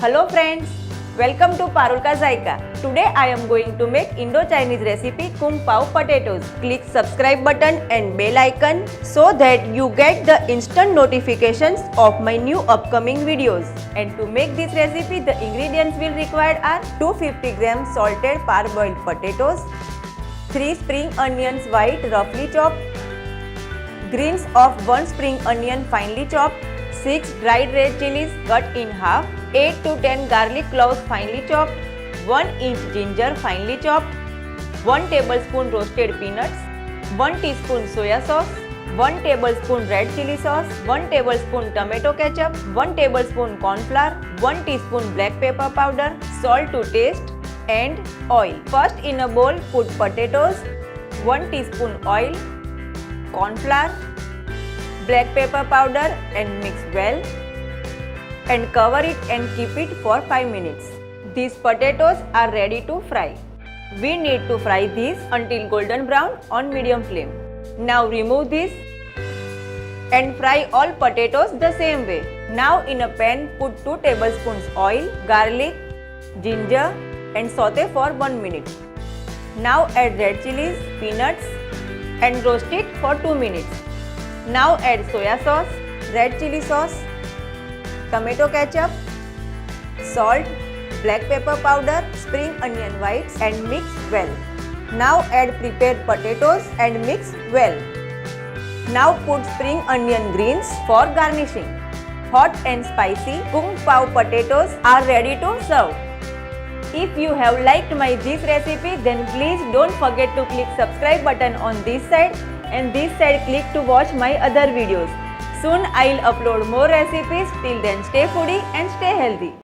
Hello friends, welcome to Parul Ka Zaika. Today I am going to make Indo-Chinese recipe Kung Pao potatoes. Click subscribe button and bell icon so that you get the instant notifications of my new upcoming videos. And to make this recipe, the ingredients will require are 250 grams salted parboiled potatoes, 3 spring onions white roughly chopped, greens of 1 spring onion finely chopped, 6 dried red chilies cut in half, 8 to 10 garlic cloves finely chopped, 1 inch ginger finely chopped, 1 tablespoon roasted peanuts, 1 teaspoon soya sauce, 1 tablespoon red chili sauce, 1 tablespoon tomato ketchup, 1 tablespoon corn flour, 1 teaspoon black pepper powder, salt to taste and oil. First in a bowl put potatoes, 1 teaspoon oil, corn flour, black pepper powder and mix well and cover it and keep it for 5 minutes. These potatoes are ready to fry. We need to fry these until golden brown on medium flame. Now remove this and fry all potatoes the same way. Now in a pan put 2 tablespoons oil, garlic, ginger and saute for 1 minute. Now add red chilies, peanuts and roast it for 2 minutes. Now add soya sauce, red chili sauce, tomato ketchup, salt, black pepper powder, spring onion whites and mix well. Now add prepared potatoes and mix well. Now put spring onion greens for garnishing. Hot and spicy Kung Pao potatoes are ready to serve. If you have liked this recipe, then please don't forget to click subscribe button on this side and this side click to watch my other videos. Soon I'll upload more recipes. Till then stay foodie and stay healthy.